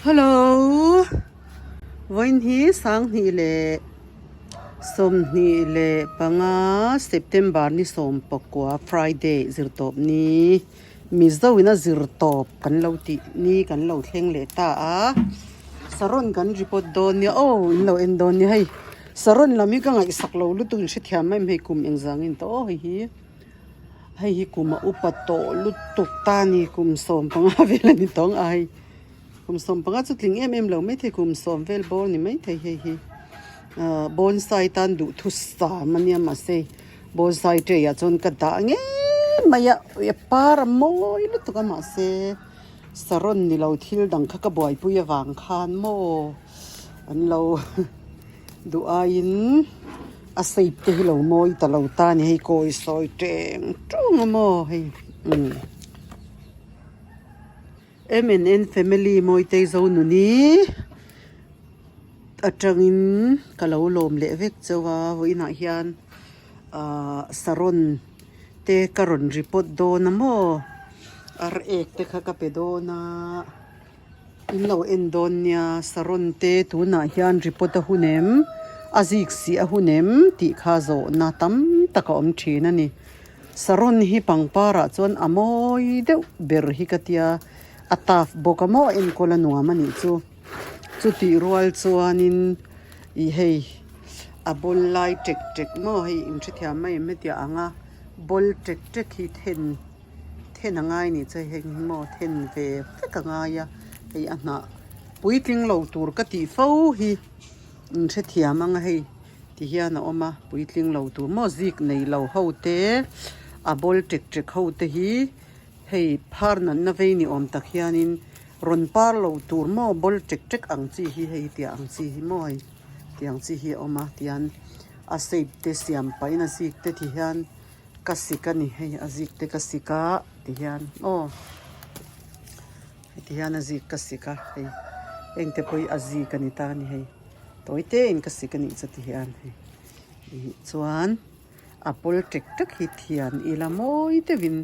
Hello วันนี้สังนี่เลสมนี่เลปังอาSeptemberนี่สมปกว่า Friday จิรตบนี้มิโซวินาจิรตบกันเราตินี่กันเราเท่งเลตาสรนกันรีพอร์ตโดนเนี่ยโอ้เราเอ็นโดนเนี่ยให้สรนเรามีกันไงสักเราลุตุนเสียที่ไม่ให้คุมเองจังอินโตให้คุมอุปโตลุตุตานี่คุมสมปังอาเวลานี่ต้องไอคุมสมปังอาจุดลิงเราไม่เทคุมสมเวลบอลนี่ไม่เทบอนไซตันดูทุสตามันเนี่ยมาเซบอนไซเจียจนกระดาเงี้ยมายาปาร์มอยลุตุกมาเซสรนนี่เราทิลดังขกบอยปุยวางคานโมอันเราดูอายินอาศัยเตะเราโมยแต่เราตานี่ให้โกยซอยเจงจุ้งโมให้MNN family โมยเตยโซนุนี้อาจารย์ก็เราลมเละเวกเจ้าว่าวินาทีนั้นสรนเตะกรณรีพอร์ตโดนนะโมเตะข้ากับไปโดนะอินเราเอ็นโดนเนี่ยสรนเตะตัวนาทีนั้นรีพอร์ตหุ่นเอ็มอาซิกซีหุ่นเอ็มติข้าโซนาตัมตะกอมชีนั่นนี่สรนฮิปังปาระจวนอโมยเดวเบอร์ฮิกติยาอัตาฟบกโมเอ็นโคลนัวมันนี่จูจุดที่รัวจวนอินเฮบอลไลเจ็กโมเฮอินชิที่ไม่เดียงบอลเจ็กฮิเทนง่ายนี่จะเห็นโมเทนเวฟก็ง่ายเฮอันน่ะปุยทิ้งเราตัวก็ตีฟ้าฮิอินชิที่มังเฮที่เฮียนะออกมาปุยทิ้งเราตัวโมซิกในเราเขาเตะบอลเจ็กเขาเตะฮิเฮพาร์นันนเวนี่อมตะเฮียนินรอนปาร์เราตัวโมบอลเจ็กอังซีฮิเฮที่อังซีฮิโมเฮที่อังซีฮิออกมาที่อันอาศัยเตะเสียมไปนะซิกเตะที่อันกัสสิกานี่ให้อาซิกเตกัสสิกาที่ยันโอ้ที่ยันอาซิกกัสสิกาให้เองเตปอยอาซิกานิตานี่ให้ตัวเตเองกัสสิกานี่จะที่ยันให้ส่วนอัปโปลเจ็กฮิที่ยันอีละโมยเตวิน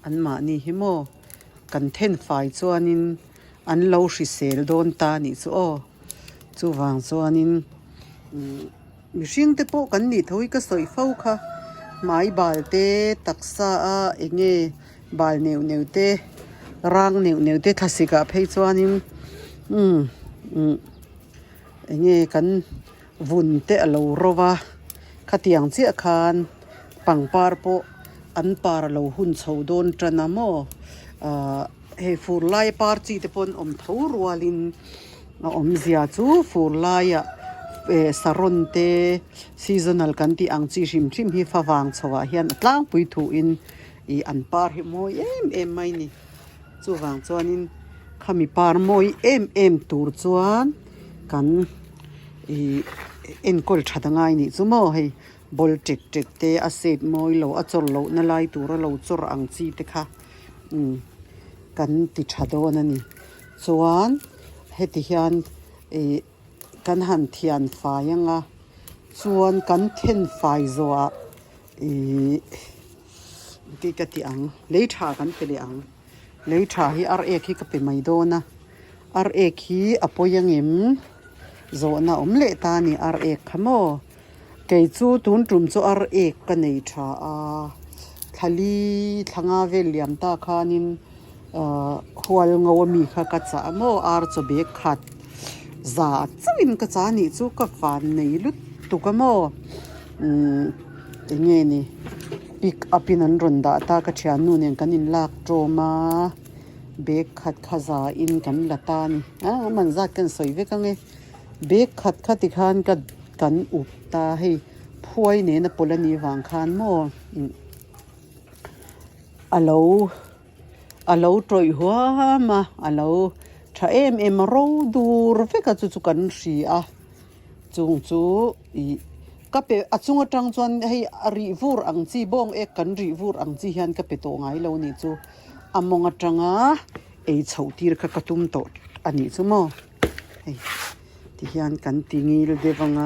อันมานี่ฮิโมกันเทนไฟส่วนนินอันเราชิเซลโดนตานี่ส่วนส่วนส่วนนินมิชิงเตปกันนี่ทวีก็สวยฟ้าค่ะไม้บาลเตตักษาเองบาลเนียวเตร่างเนียวเตทัศสิกาเพย์จวนิมเองกันวุ่นเตอโลโรวาขัดยังเสียคานปังปาร์โปอันปาร์โลหุ่นโซโดนจันนโมเฮฟูร์ไลปาร์จีเตปนทูรัวลินเสียจูฟูร์ไลสรนเตซีซันนัลกันที่อังจีชิมฮิฟ้าวังสวาเฮียนตลางปุยทูอินอันปาร์ฮิโมยไม่นี่จูวังจวนินขามีปาร์โมยตูร์จวนกันเอ็นกอลชัดง่ายนี่จูโมให้บอลเจ็กเตอาเซดโมยโลอัจฉริยนั่นไล่ตัวเราจรอังจีเตค่ะกันติดชัดวันนี้จวนเฮติยันกันหันเทียนไฟยังส่วนกันเทนไฟจัวที่กติอังเลยชากันเป็นอังเลยชาให้ที่ก็เป็นไม่โดนนะที่อพยังเอ็มโซน่าเลตานี่ขโมเกยจูตุนจุ่มจูกันในชาทะเลทั้งเวลียมตาคานินหัวงวมีข้ากัจจาโมจะเบกขัดซาจะวินกระจานี่จูกับฟันในลุตุกโมอย่างงี้นี่ปิกอัพนันรุนดาตากระเชียนูเนี่ยกันอินลักโจมาเบกขัดขจาอินกันละตานี่มันจัดกันสวยเวกันไงเบกขัดติคานกันอุบตาให้พวยเนี่ยนะปลนีวางคานโมอโลตรอยหัวมาอโลถ้าเราดูรถไฟก็จะกันสีจุงก็เป็นจุงจังจวนให้รีวูร์อังจีบงกันรีวูร์อังจีฮันก็เป็นตัวไงเรานี่จูมองจังชาวที่รักก็ตุ้มโตอันนี้จูโมที่ฮันกันติงีลเดวัง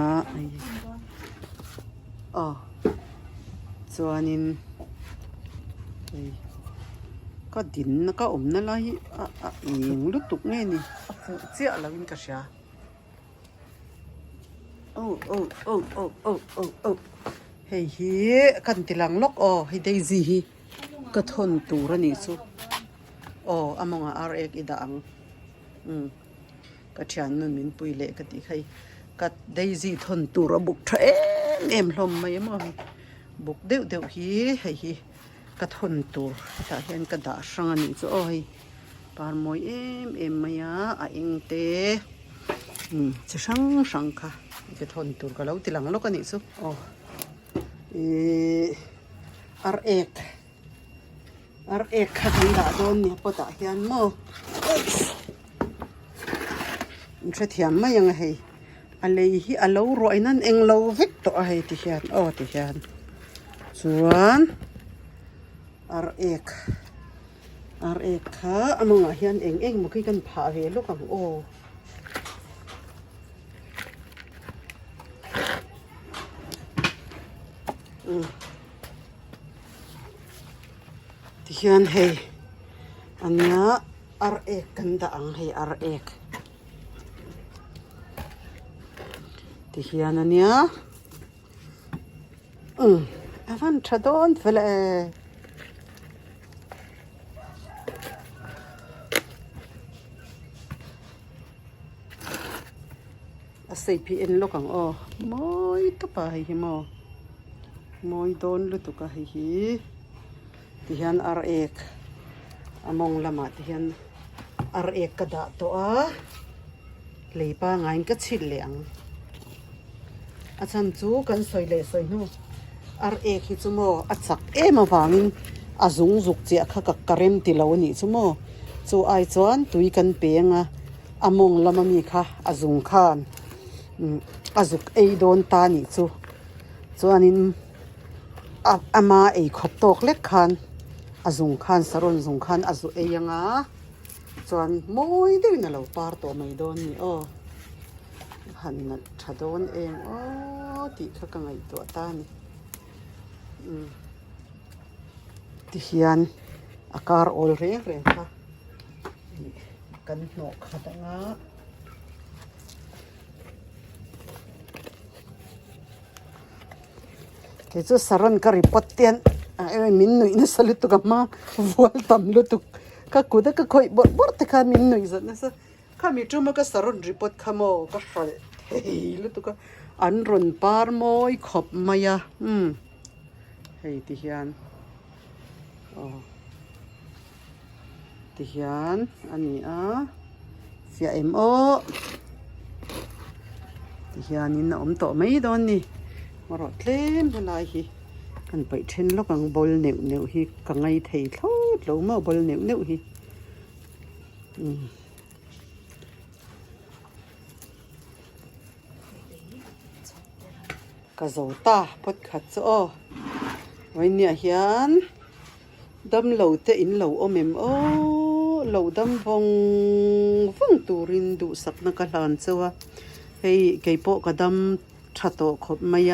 จวนนิน ก็ดินก็อมนั่นละอิงลุตุกไงนี่ฟูเจ้าแล้ววินกระชาโอ้เฮ้ยกันติลังล็อกให้ได้จีก็ทนตูระนี่สุอมองRXอีดังก็ฉันนั่นมินปุยเละก็ติใครก็ได้จีทนตูระบุกเทรนเอ็มลมไม่มั้งบุกเดี๋ยวเฮ้ยก็ทนตูถ้าเห็นก็ด่าช่างนี่สุปาร์มอยเอ็มมายาเองเตจะช่างค่ะจะทนตูก็แล้วติลังล็อกกันนี่สุRXค่ะที่ด่าโดนเนี่ยพอด่าเห็นมั้งมันจะเทียมมายังไงอะไรที่เรารวยนั่นเองเราวิกตัวให้ที่เห็นที่เห็นส่วน RX ค่ะมึงเห็นเองมันคือกันผ่าเหลูกของที่เห็นให้อันนี้ RX กันด่างให้ RX ที่เห็นอันนี้มันชะโดนเฟลSAPN ลูกของมอยตัวไปหิมมอยโดนลุตุกะหิที่เห็น RX มองละมาที่เห็น RX กระดาษตัวเลยป้างานก็ชิดเหลียงอาจารย์จูกันสวยเลยสวยนู่RX ที่จุโมอัดสักมาฟังอาจุงจุกเจ้าข้ากับกระเรมติลาวนี่จุโมจูไอจวนตุยกันเปียงมองละมามีค่ะอาจุงขานอาจุกโดนตานี่จูอันนี้มาขบตอกเล็กขานอาจุงขานสรนจุงขานอาจุยังจวนมวยด้วยนะเราปาร์ตัวไม่โดนนี่หันนัดชะโดนติข้ากังไอตัวตานี่ที่เห็นอาการโอลเร่งค่ะกันหนกขัดงาเกจูสารันการิปเตียนมินนุยนะสลิตุกมาวัลตัมลุตุกก็กูได้ก็คอยบดแต่ข้ามินนุยสันนะซะข้ามีจุ่มก็สารันริปตขโมก็ใส่เฮ้ยลุตุกอันรุนปาร์มอยขบมายาเฮ้ยที่เห็นที่เห็นอันนี้เสียที่เห็นนี่นะโตไม่โดนนี่มารอดเล่นเวลาฮีกันไปเช่นแล้วกังบอลเหนียวฮีกังไงเทยทอดแล้วมาบอลเหนียวฮีกระโจตาพดขัดไว้เนี่ยเห็นดำเหลาเตอินเหลาเมมเหลาดำฟงตูรินดูสักนักลานซัวให้ไก่โปกระดำชัดโตขบมาย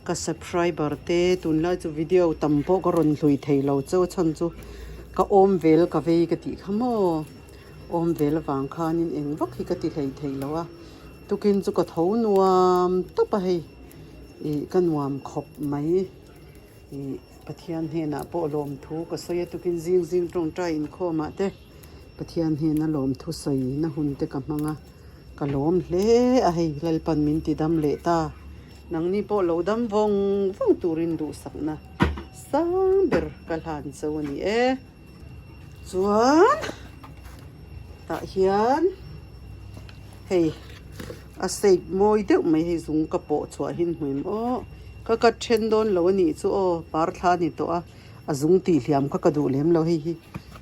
ก็สับไฟบาร์เตตุนแล้วจะวิดีโอตั้มโปกรอนลุยเทยเหลาเจ้าฉันจูก็อมเวลกับเวกติขโมอมเวลวางคานินเองวักฮิกติเทยแล้วตุกินจูก็เท่านัวตุ๊บไปกันวามขบไหมปะเทียนเห็นปอลมทุก็สวยตุกินซิงตรงใจอินโคมาเตปะเทียนเห็นลมทุสวยนะหุ่นเตกับมังกะลมเละลลปันมินติดำเละตานังนี่ปอลดำฟงตูรินดูสักนะสังเบอร์กะลานสวนี่ส่วนตาเฮียนเฮ้ยเสกมวยเด็กไม่ให้สูงกระโปะชัวหินหุ่มก็กัดเช่นโดนแล้วนี่จู่ปาร์ทานี่ตัวสูงตีเหลี่ยมก็กระดูเหลี่ยมแล้วให้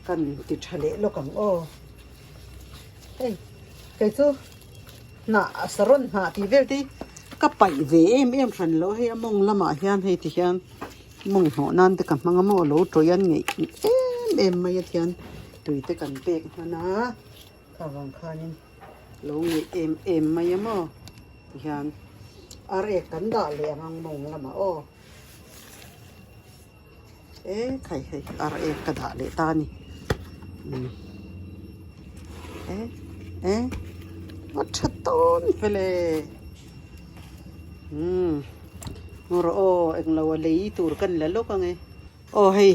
กันติดทะเลแล้วกันเฮ้ยไก่จู่น่ะสรนหาที่เวทีก็ไปเวฉันแล้วให้มองละมาเฮียนให้ที่เฮียนมองหัวนั่นแต่กับมังมอโลโจยันไงไม่ยัดเฮียนตุยแต่กันเป๊กนะข้าวางข้านี่ลงเอ็มมายังมั้งยันRXกันด่าเลยมังมงละมาใครRXกระดาษเลยตานี่ วัดชัดต้นไปเลยโอ้โหเอ็งเราเลยตูร์กันแล้วลูกไงโอ้เฮ้ย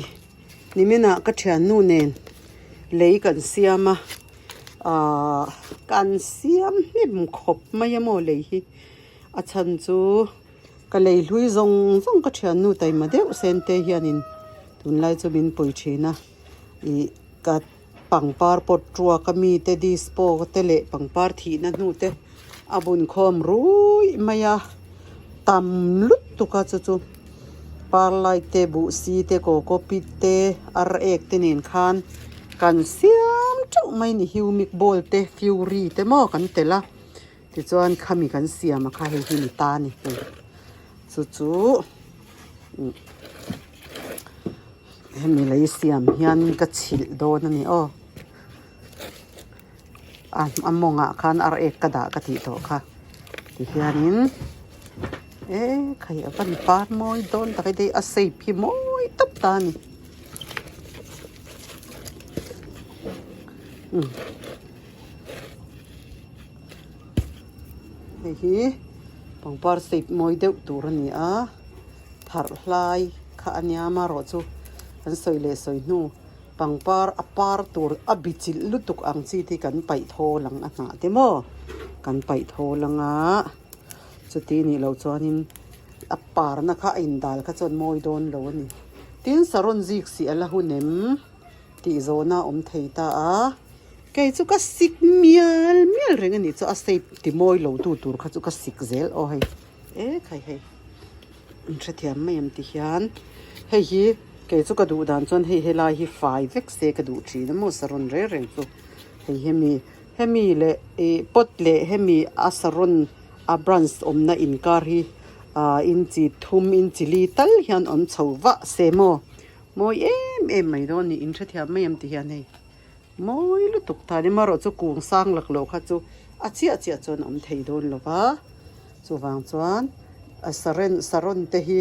นี่ไม่น่าก็เทียนนู่นเองเลยกันเสียมากันเสียมนี่มันขบไม่ยโมเลยอาจารย์จูก็เลยลุยซงก็เทียนนู่นแต่มาเดี๋ยวเซนเทียนินตุนไล่จะบินปุยเชนะอีกัดปังปาร์ปดจัวก็มีแต่ดิสโปก็เตเละปังปาร์ทีนั่นนู่นเตอาบุญคอมรู้มายาตำลุดตุกาจูปาร์ไลเตบุซีเตโกโกปิเตอาร์เอกเตนินคานกันเสียมจุไม่นี่ฮิวมิกโบลเตฟิวรีเตมอกันเตละที่จวนขามีกันเสียมาค่ะให้หินตานี่จู่ให้มีอะไรเสียมยันก็ฉิลโดนนี่อันมองคันอาร์เอกกระดากระติโตค่ะที่ยันใครบันปาร์มอยโดนแต่ใครได้อาศัยพี่มอยตับตานี่เฮ้ยปังปาร์สิบมอยเดือดตัวนี่ถาร์ลายข้าอันยามารอจูอันสวยเลยสวยนู่ปังปาร์ปาร์ตัวบิจิลลุตุกอังซีที่กันไปโทหลังอันหนาเตโมกันไปโทหลังจุดที่นี่เราจอนินปาร์นะคะอินดาลข้าจนมอยโดนเรานี่ทิ้งสารนซิกสีอะไรหุ่นเอ็มที่โซน่าเทตาแกจุกสิกเมียลเรื่องนี้จะอาศัยที่มอยเราตัวข้าจุกสิกเซลโอ้ยใครอินทรีย์ไม่ยอมที่ยันเฮ้ยแกจุกดูดันจนเฮลายไฟเว็กเซกดูชีนมุสรนเรื่องจุเฮ้มีเล่ปดเล่เฮมีอาสรนอาบรันส์น่ะอินการีอินจีทุ่มอินจีลีตัลยันชาวะเซโมมอยไม่โดนนี่อินทรีย์ไม่ยอมที่ยันมอยลุตุกตานี่มารอจุกุงสร้างหลักโลกค่ะจุอาเจียจนเทโดนหรอปะจุวางจวนสารนเตหี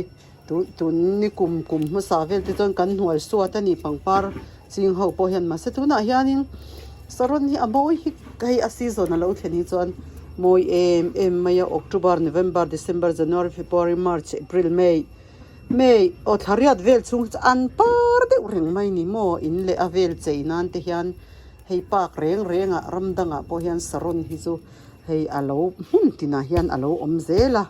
ตุนนี่กุมมาสาเวลที่จนกันหัวสัวตันี่ปังปาร์จิงเขาพอเห็นมาเสตุน่ะยันสารนนี่มอยใครอาศัยจนเราเห็นนี่จวนมอยมายาออกตุบาร์โนเวมบาร์เดซ ember จันวารีเฟบรุยมาร์ชเอพริลเมย์อทาริอัดเวลซุงอันปาร์เดเรื่องไม่นี่โมอินเลอเวลเจนันเทียนให้ปากเรียงรำดังพอเห็นสารนฮิจูให้อาลูที่น่าเห็นอาลูเซล่ะ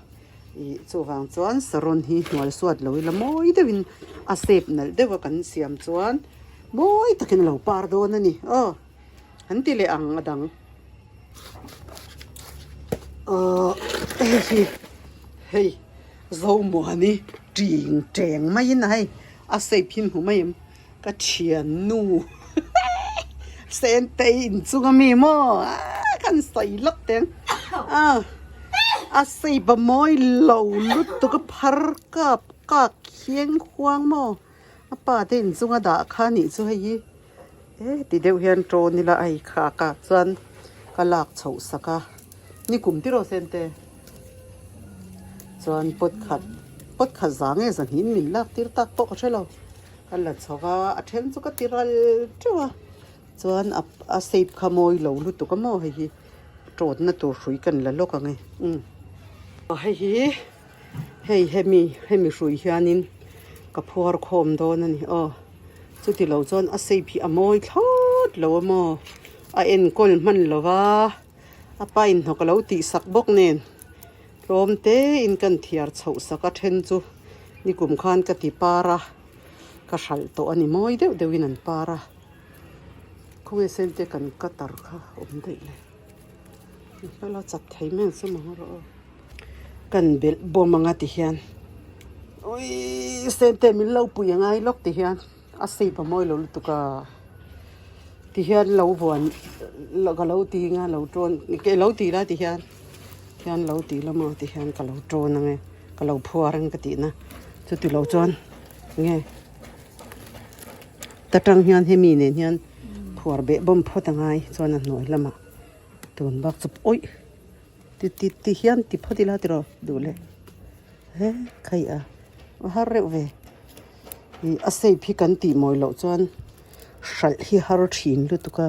จูวางจวนสารนฮิหัวสวดเลยละมอยเดวินอาเซบนั่นเดวกันเสียมจวนมอยตะกินเราปาร์โดนนี่อันที่เลอังดังเฮ้ยเราหมวนี่จริงแจงไม่ยินไงอาศัยพิมพ์หัวไม่ยินก็เชียนนูเซนเตอินซุกมีโม่กันใส่ลักเต็งอาศัยบะมอยเหล่าลุดตัวก็พัรกับกากเคียงควางโม่ป้าเต็นซุกดาขานี่ซุให้ยี่ติเดียวเฮียนโจนี่ละไอ้ขากากส่วนก็ลากเฉาสักนี่กลุ่มที่เราเซนเตส่วนปดขัดจางสังหินมินลักติรตักปกใช่เรากันหลัดสกอัดเทนสุกติรัลจ้าส่วนอาศัยขโมยเหล่าลุตุกโมให้โจดน่ะตัวสุยกันแล้วโลกไงให้มีสุยฮานินกับพวกคมโดนนี่สุดที่เราส่วนอาศัยพี่อโมยทอดเราโมเอ็นกอลมันเราว่าไปอินหอกเราตีสักบกเนนรวมเตอินกันเทียร์เฉาสักเทนจูนี่กลุ่มขานกติปาระกษัลโตอันนี้มอยเดวินันปาระคุยเซนเตกันกัตร์ค่ะได้เลยแล้วเราจัดไทยแม่งสมองเรากันเบลบัวมังติเฮียนโอ้ยเซนเตมิลเราปุยยังไงล็อกติเฮียนอาศัยปมอยเราตุกาที่เฮียนเราบวนเราก็เราตีงานเราโจนนี่แกเราตีแล้วที่เฮียนเราตีแล้วมาที่เฮียนก็เราโจนไงก็เราพัวรังกตินะจุดที่เราโจนไงแต่จังเฮียนให้มีเนี่ยเฮียนพัวเบะบ่มพอตั้งไงโจนนั่นหน่อยละมาตัวบักจุบโอ้ยที่เฮียนที่พอที่ละที่เราดูเลยใครว่าเร็วเว้ยอาศัยพี่กันตีมอยเราโจน sal hi har thin lu tuka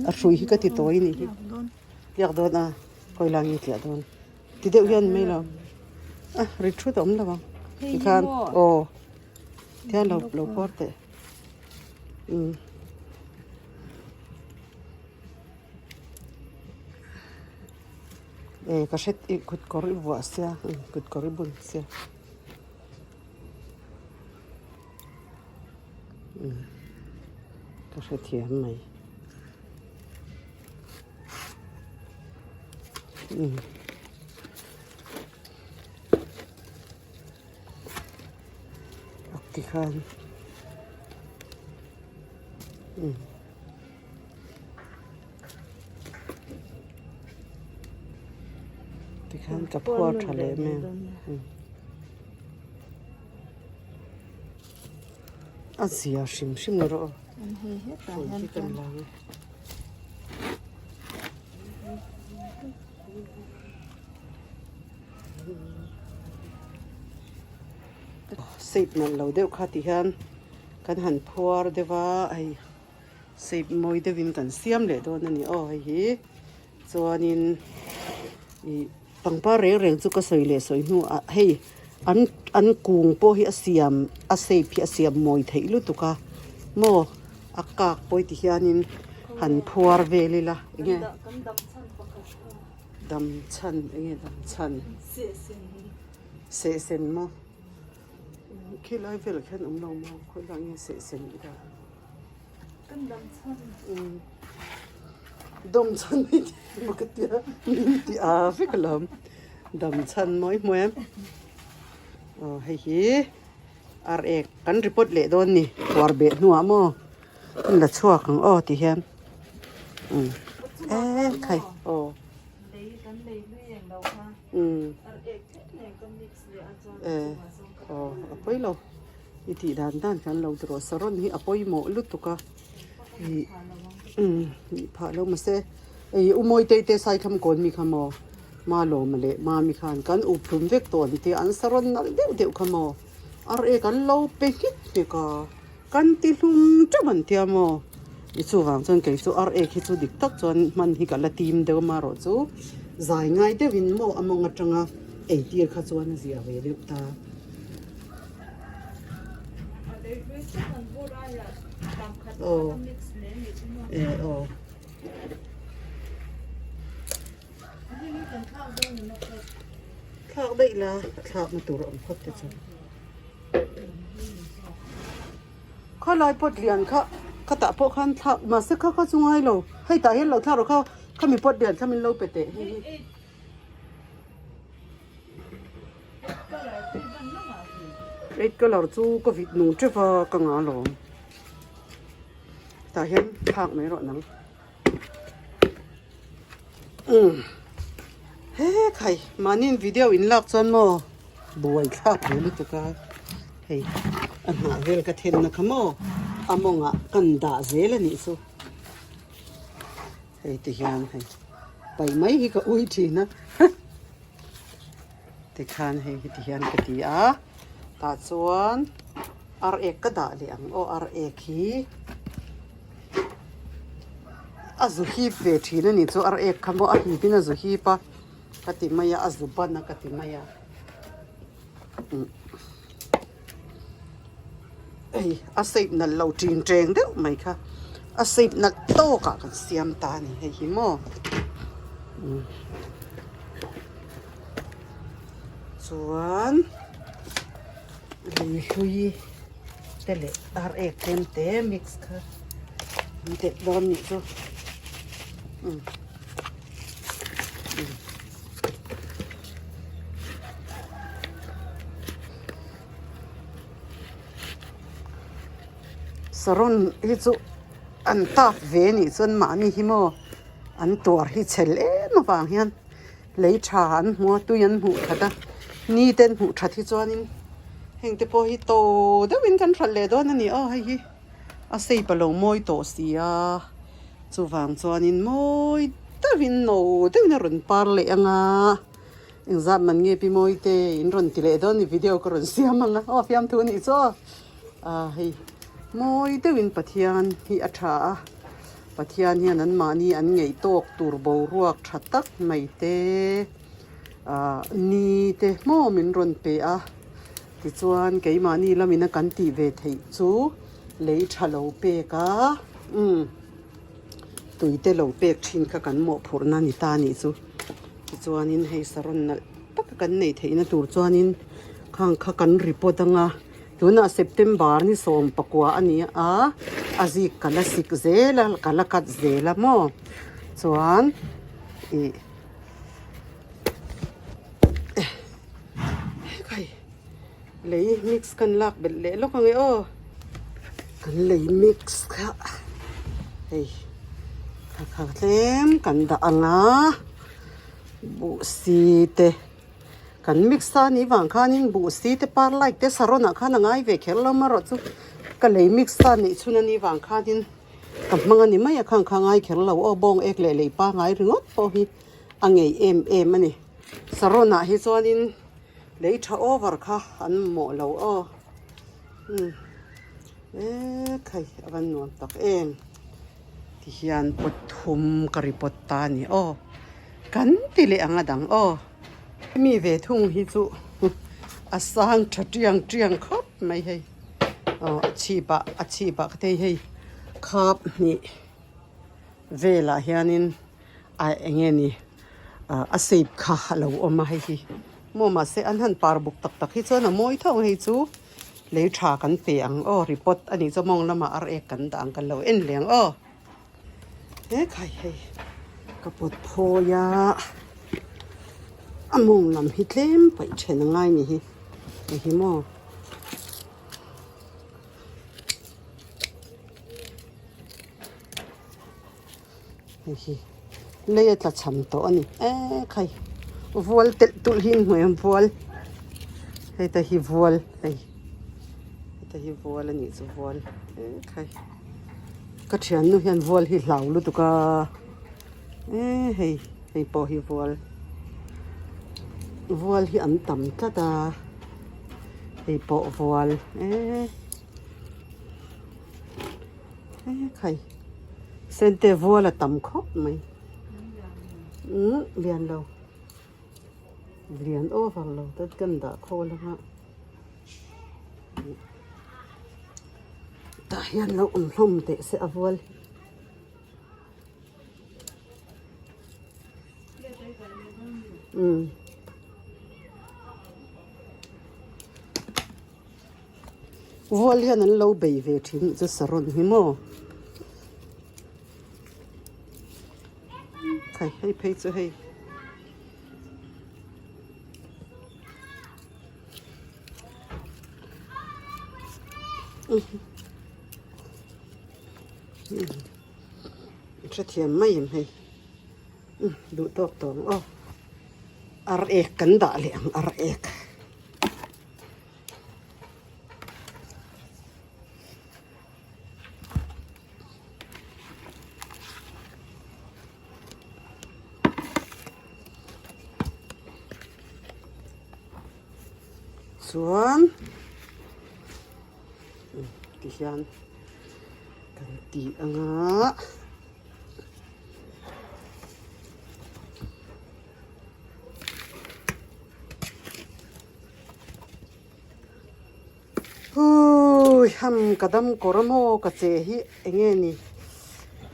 a hrui hi ka ti toy ni hi yak don a koi lang ni tia don ti deuh hian mai lo a ri thu tom lawa ti khan tian lo porte ka shet I kut kori bua sia kut kori bun sia ka shet hian mai ti khan ti khan ka phua thale me azia shim ro hi kan lang sip nan lo deuh kha ti hian kan han phuar dewa ai sip moi devin kan siam le don ani hi chuanin I pangpa reng chu ka soi le soi nu hei an kung po hi asiam a sip hi asiam moi thei lu tuka mo akak poi ti hianin han phuar velila nge dam chan se sen mo khilai vel khan lo mo khoi lang nge se sen ida kan dam chan ni bukatia ni a fikalam dam chan moi hei hi ek kan report le don ni war be nu amo la chua kang ti hian khai lei kan lei lu yang lo kha ek ne kan mix le a apoi lo iti dan kan lo tro saron hi apoi mo lu tuka pha lo ma se umoi te sai kham kon mi khamo ma lo male ma mi khan kan uprum vek ton ti an saron na deu khamo kan lo pe ki ka kan ti hlum chaman tiamo I chu wang chon ke chu hi chu dik tak chon man hi ka la tim de ma ro chu zai ngai de win mo among atanga tir kha chuan zia ve de ta thak dei la thak ma tur om khot te chu kha lai pot lian kha ta po khan thak ma se kha chungai lo hei ta hen lo thak ro kha mi pot lian kha min lo pete red color chu ko vit nu trefa ka nga lo ta hen thak mai ro nang he khai manin video in lak chon mo buai thak lu tu ka hei ana vel ka then na khamo amonga kan da zel ani so hei ti hian hei pai mai hi ka ui thi na ti khan hei ti hian ka ti a ta chuan ek ka da le ang ek hi azu hi ve thina ni chu ek khamo a hi pina zu hi pa kati maya azu pa na kati maya a sip na lo tin treng de mai kha a sip na to ka kan siam ta ni hi mo chuan hui tele ek te mix kha te don ni chu saron hi chu an ta ve ni chon ma ni hi mo an tor hi chel ma wang hian lei tha an mo tu yan mu thata ni ten mu that hi chuanin hengte po hi to de win kan thal le don ani hi a sei palo moi to sia chu wang chuanin moi ta win no de na run par le anga exam man nge pi moi te in ron ti le don ni video ko ron siam anga fiam thu ni cho hei มอยเดวินปะเทียนที่อัฐาปะเทียนเฮียนั้นมานี่อันไงโตกตูรโบรวกชัดตักไม่เตนี่เตโมมินรอนเปะติจวนเกยมานี่ละมินกันตีเวทีจูเลยชะโลเปกะตุยเตโลเปกชินkaกันหมอพูนันนิตานี่จูติจวนนินให้สรนนัตักกันในเทนะตูจวนนินข้างกันรีพอร์ตังตัวน่ะเซปเทมเบอร์นี่ส่งปกว่าอันนี้อาจิกกันละสิกเซลกันละกัดเซลโมส่วนใครเลยมิกซ์กันลักเบลเล่ลูกของกันเลยมิกซ์ค่ะเฮ้ยข้าเต็มกันด่างบุสีเตกันมิกซ์อันนี้วางข้านินบุสีเตปาร์ไลค์เตสารนักข้านังไอเวกเฮลล์มารอจูกันเลยมิกซ์อันนี้ชุนันนี้วางข้านินกับมังอันนี้ไม่อยากข้างไอเฮลล์บองเอกเลยป้าไงรึงอ่ะพอฮีอังไงมันนี่สารนักฮิจวนินเลยชาโอเวอร์ค่ะอันหมอเราใครอันนวลตักที่ยันปฐุมกริปตานี่กันติเลอังดังมีเวทุงฮิจุอาสังชัดเจียงครับไม่ให้ชีบะก็ได้ให้ครับนี่เวลาเฮียนินไอเงี้ยนี่อาศัยข้าเรามาให้โมมาเสอันหันปาร์บุกตักฮิจุนะโมยท่องให้จูเลยชากันเปียงรีพอร์ตอันนี้จะมองละมาอะไรกันดังกันเราเอ็นเลี้ยงใครให้กระปุกโพยามองลำฮิตเล่มไปเช่นง่ายนี่ฮิโมนี่เลยจะทำตัวนี่ใครวัวเต็ดตุลินหัววัวให้แต่ฮิวัวให้แต่ฮิวัวแล้วนี่จะวัวใครก็เชื่อนู่นยันวัวฮิเหล่าลุตุกาให้พอฮิวัวhi an tam tlata ei po vual khai sente vual a tam khop mai lian lo lian over lo tat kan da khol ha ta hian lo hlom te se avualวัวเลี้ยนั้นเราเบยเวทินจะสรนหิโมใครให้เพจะให้จะเทียมไม่ยังให้ดูตอกตองอาร์เอกกันด่าเลี้ยงอาร์เอกส่วนที่ยันกันตีอ่ะทำกระดมกรโมกระเจหิเองนี่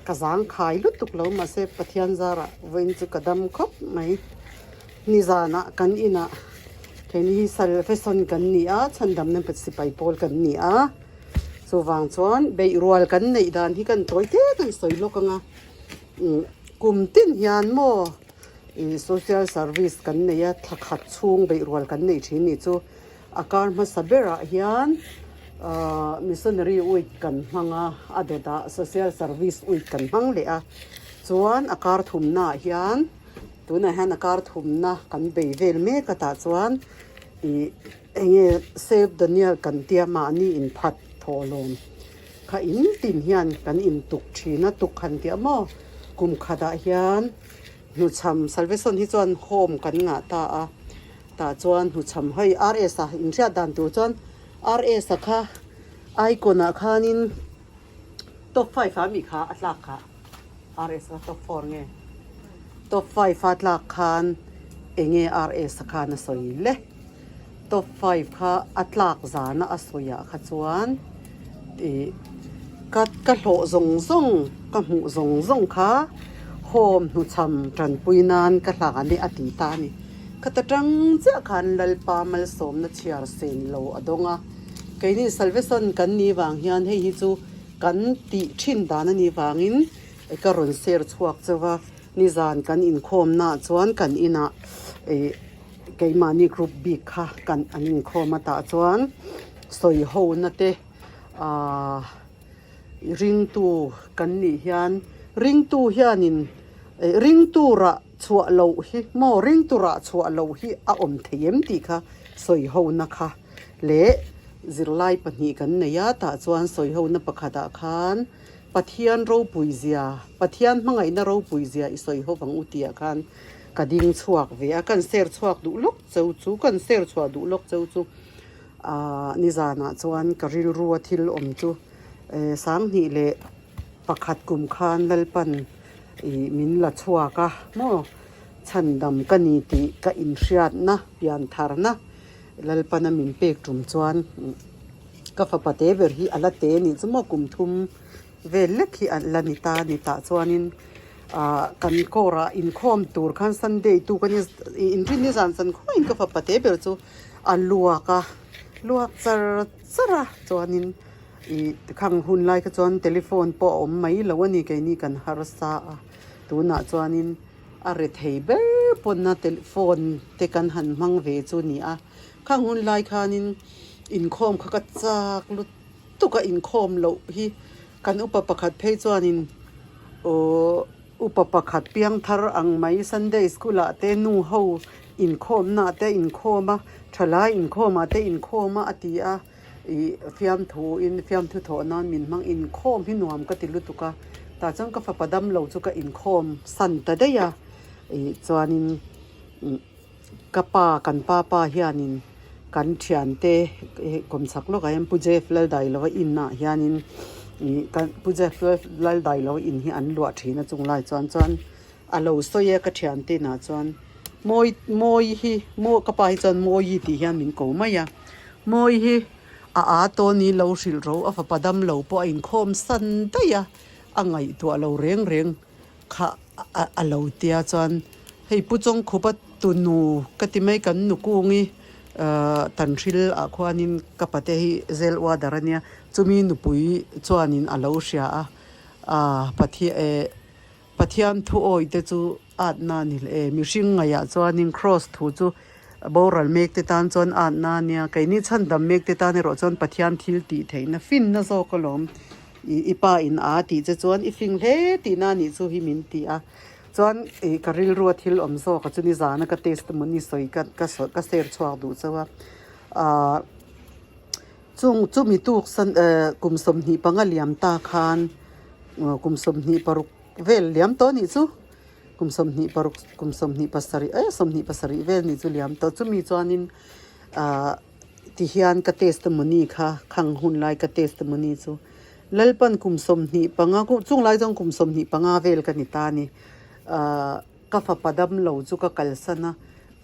กระสังขายลุตุกเรามาเสพปะเทียนจาระวันจุกระดมคบไหมนิจานะกันอินะแค่นี้สัลเฟซอนกันนี่ฉันดำเนินเป็นสิไปโพลกันนี่ส่วนวางส่วนไปรัวกันในด้านที่กันตัวเท่กันสวยโลกงกลุ่มตินยันโมsocial service กันเนี่ยทักขัดช่วงไปรัวกันในที่นี่จู่อาการมาสับเบระยันmissionary อุ้ยกันมังอเดดา social service อุ้ยกันมังเลยส่วนอาการทุ่มหน้ายันตัวนั้นฮันอาการทุ่มหน้ากันไปเวลเมกตาส่วนเซฟเดนียลกันเตียมานี่อินพัดทอลมข้าอินตินยันกันอินตุกชีนะตุกขันเตียมกุมขดายันหนูทำ salvation ที่จวนโฮมกันงาตาจวนหนูทำให้ RS อินเชียดันตัวจวนRS ค่ะ ai kona khanin top 5 fa mi kha atlak kha RS top 4 nge top 5 fa atlak khan enge RS kha na soile top 5 kha atlak zana asoya kha chuan ka hlo zong zong ka mu zong zong kha hom nu cham tran puinan ka hla ani ati ta ni khatatang cha khan lalpa mal som na chiar sen lo adonga keini salvation kan ni wang hian hei hi chu kan ti thin dan ani wangin ka ron ser chuak chawa ni zan kan in khom na chuan kan ina keimani group b kha kan anin khoma ta chuan soi ho na te ring tu kan ni hian ring tu hianin ring tu ra chua lo hi mo ring tu ra chua lo hi a om theim ti kha soi ho na kha le zirlai pani kan ne ya ta chuan soi ho na pakhata khan pathian ro puizia pathian mangai na ro puizia i soi ho bang utia khan kading chuak ve a kan ser chuak du lok chau chu kan ser chua du lok chau chu ni zana chuan karil ruwa thil om chu sang ni le pakhat kum khan lalpan min la chuaka mo chandam kani ti ka in hriat na pian thar na lalpana min pek tum chuan ka fa pate ver hi ala te ni chumo kum thum vel lekhi alani ta ni ta chuanin kan kora in khom tur khan sunday tu kan in rin zan san khoin ka fa pate ber chu aluaka luak chara chuanin khang hun lai ka chuan telephone po om mai lo ani ke ni kan harsa tuna chuanin a re thei ber ponna telephone te kan han mang ve chu ni a khang hun lai khanin in khom kha ka chak lu tu ka in khom lo hi kan upa pakhat phei chuanin upa pakhat piang thar ang mai sunday school a te nu ho in khom na te in khoma thala in khoma te in khoma atia fiam thu tho non min mang in khom hi nuam ka tilu tuka ta chang ka fa padam lo chu ka in khom san ta de ya chuanin ka pa kan pa hianin kan thian te kom sak lo ka em puje flal dai lo in na hianin kan puje flal dai lo in hi an lua thina chung lai chuan alo soye ka thian te na chuan moi hi mo ka pa hi chuan moi ti hian min ko ma ya moi hi a to ni lo hril ro a fa padam lo po in khom san ta ya angai to lo reng kha a lo tia chuan hei pu chong khupa tunu katimai kan nu kungi tan hril a khwanin kapate hi zel wa darania chumi nu pui chuanin a lo hria a pathian thu oi te chu at na ni mi hring ngaya chuanin cross thu chu boral mek te tan chon an na nia kaini chandam mek te tan ro chon pathian thil ti theina fin na zo kolom ipa in a ti che chon I fing hle ti na ni chu hi min ti a chon karil ru thil om zo ka chuni zana ka testimony soi ka ser chuak du chawa chung chumi tu san kum som ni pangaliam ta khan kum som ni paruk vel liam to ni chu kum som ni pasari vel ni chu liam to chumi chuanin ti hian ka testimony kha khang hun lai ka testimony chu lalpan kum som ni panga ku chung lai jong kum som ni panga vel ka ni ta ni ka fa padam lo chu ka kalsana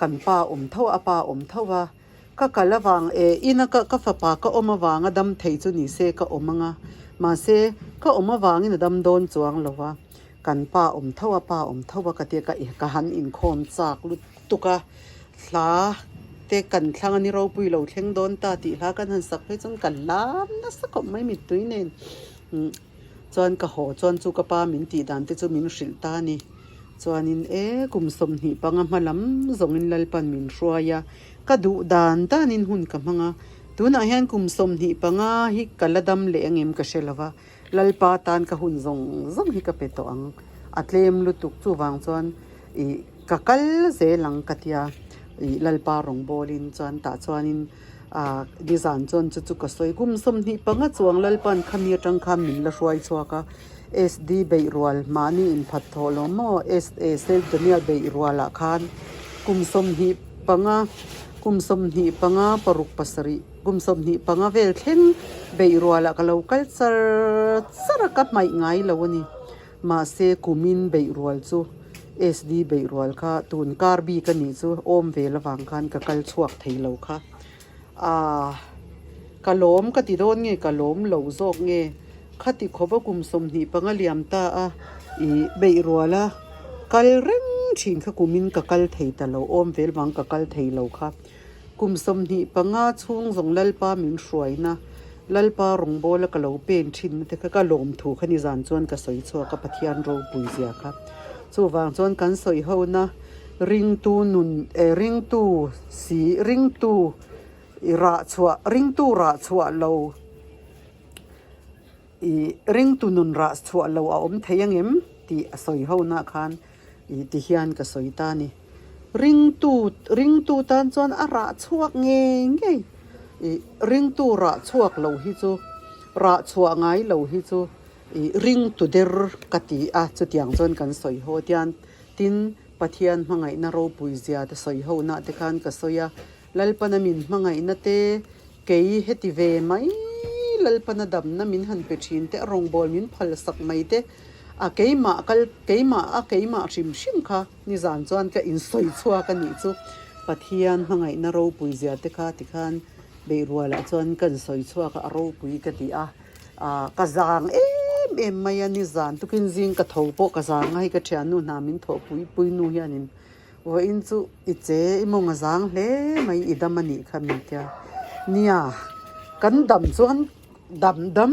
kan pa tho apa thowa ka kalawang ina ka fa pa ka oma wanga dam thei chu ni se ka omanga ma se ka oma wangin dam don chuang lowa kan pa thowa ka te ka han in khom chak lu tuka hla te kan thlang ani ro pui lo thleng don ta ti hla kan han sak phe chang kan lam na sak mai mi tuinen chuan ka ho chuan chu ka pa min ti dan te chu min hril ta ni chuanin kum som ni panga hmalam zongin lalpan min hruaya ka du dan tanin hun ka manga tuna hian kum som ni panga hi kaladam le angem ka shelawa lalpa tan ka hun zong hi ka peto ang atlem lutuk chu wang chuan ka kal ze lang katia lalpa rong bolin chuan ta chuanin dizan chon chu ka soi kum som ni panga chuang lalpan khamia tang kham min la hruai chuaka SD Beirwal mani in phatholo mo SA Sel Daniel Beirwala khan kum som hi panga kum som ni panga paruk pasari kum som ni panga vel thleng beirwala kalau culture saraka mai ngai lawani ma se kumin beirwal chu SD beirwal kha tun karbi ka ni chu om vel awang khan ka kal chuak theilo kha kalom ka ti don nge kalom lo zok nge khati khoba kum som ni panga liam ta a I beirwala kal reng thin kha kumin ka kal thei ta lo om vel wang ka kal thei lo kha kum som ni panga chung zong lalpa min hruaina lalpa rong bola ka lo pen thin te kha ka lom thu khani zan chuan ka soi chua ka pathian ro pui zia kha chu wang chuan kan soi ho na ring tu nun ring tu si ring tu ra chua lo I ring tu nun ra chua lo a om theyangem ti soi ho na khan I ti hian ka soi ta ni ring tu tan chuan a ra chuak nge I ring tu ra chuak lo hi chu ra chua ngai lo hi chu I ring tu der kati a chu tiang chuan kan soi ho tian tin pathian hmangai na ro pui zia te soi ho na te khan ka soya lalpana min hmangai na te kei heti ve mai lalpana dam na min han pe thin te rong bol min phal sak mai te a keima shim kha ni zan chuan ka in soi chua ka ni chu pathian hmangai na ro pui zia te kha ti khan beirwala chuan kan soi chua ka ro pui ka ti a ka zang em mai ani zan tukin jing ka tho po ka zang ngai ka thian nu na min tho pui nu hianin wa in chu I che imong zang hle mai idamani khami tia nia kan dam chuan dam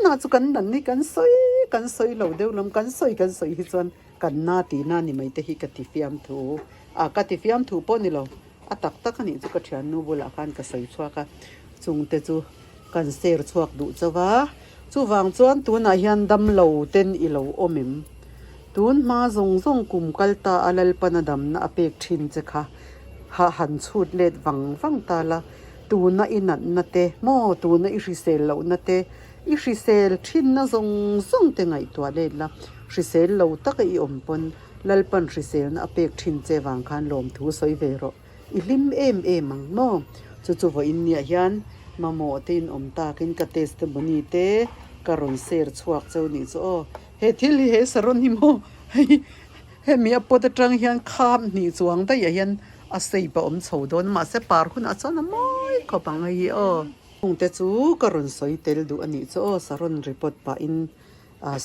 na chu kan nan ni kan soi lo deuh lam kan soi hi chuan kan na ti na ni mai te hi ka ti fiam thu ka ti fiam thu po ni lo a tak ani chu ka thian nu bula kan ka soi chua ka chung te chu kan ser chuak du chawa chu wang chuan tu na hian dam lo ten I lo omim tun ma zong kum kalta alal panadam na apek thin che kha ha han chut let wang ta la tu na inan na te mo tu na I risel lo na te I risel thin na zong te ngai to le la risel lo tak I ompon lalpan risel na apek thin che wang khan lom thu soi ve ro I lim em ang mo chu vo in nia hian mamo tin omta kin ka testimony te karon ser chuak chau ni cho he thil he saron hi mo he mi apot atang hian kham ni chuang da ya hian a sei ba om chho don ma se par khun a chona moi ko pangai o ung te chu karon soi tel du ani cho saron report pa in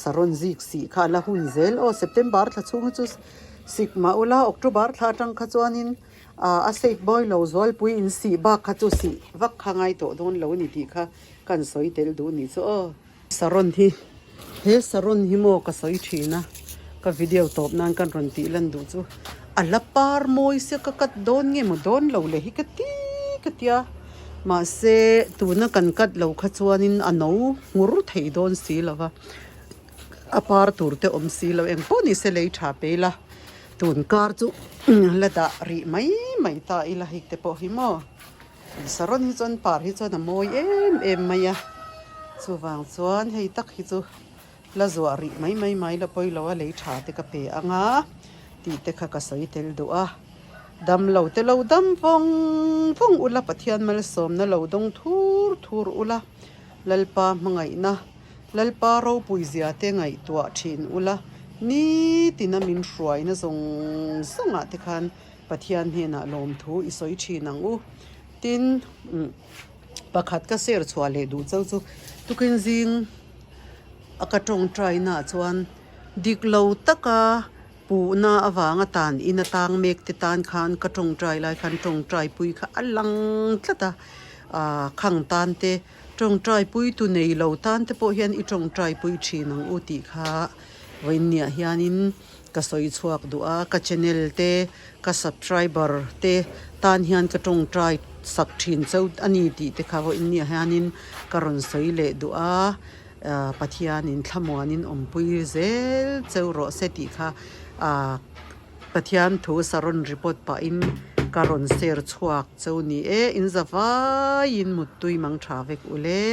saron zik si kha la hun zel o september tha chung chu sigma ula october tha tang kha chuanin a sei boy lo zol pui in si ba kha chu si vak khangai to don lo ni ti kha kan soi tel du ni cho saron hi he saron hi mo ka soi thina ka video top nan kan ron ti lan du chu ala par moi se ka kat don nge mo don lo le hi ka tia ma se tu na kan kat lo kha chuanin ano ngur thei don si lawa apar tur te om si lo eng poni se lei tha pe la tun kar chu la da ri mai ta ila hik te po hi mo saron hi chon par hi chon moi em maya chu wang chuan hei tak hi chu la zo ri mai la poi lo a lei tha te ka pe anga ti te kha ka soi tel du a dam lo te lo dam phong ula pathian mal som na lo dong thur ula lalpa mangai na lalpa ro pui zia te ngai tua thin ula ni tina min hruai na zonga te khan pathian he na lom thu I soi thinang u tin pakhat ka ser chwa le du chau chu tukin jing akatong try na chuan diklo taka pu na awanga tan ina tang mek te tan khan katong try lai khan tong try pui kha alang tlata khang tan te tong try pui tu nei lo tan te po hian I tong try pui thinang u ti kha wainia hianin ka soi chuak du a ka channel te ka subscriber te tan hian ka tong try sak thin chau ani ti te kha wainia hianin karon soi le du a pathian in thlamuanin ompui zel cheu se ti kha pathian thu saron report pa in karon ser chuak cheu ni in zawa in mutui mang tha vek ule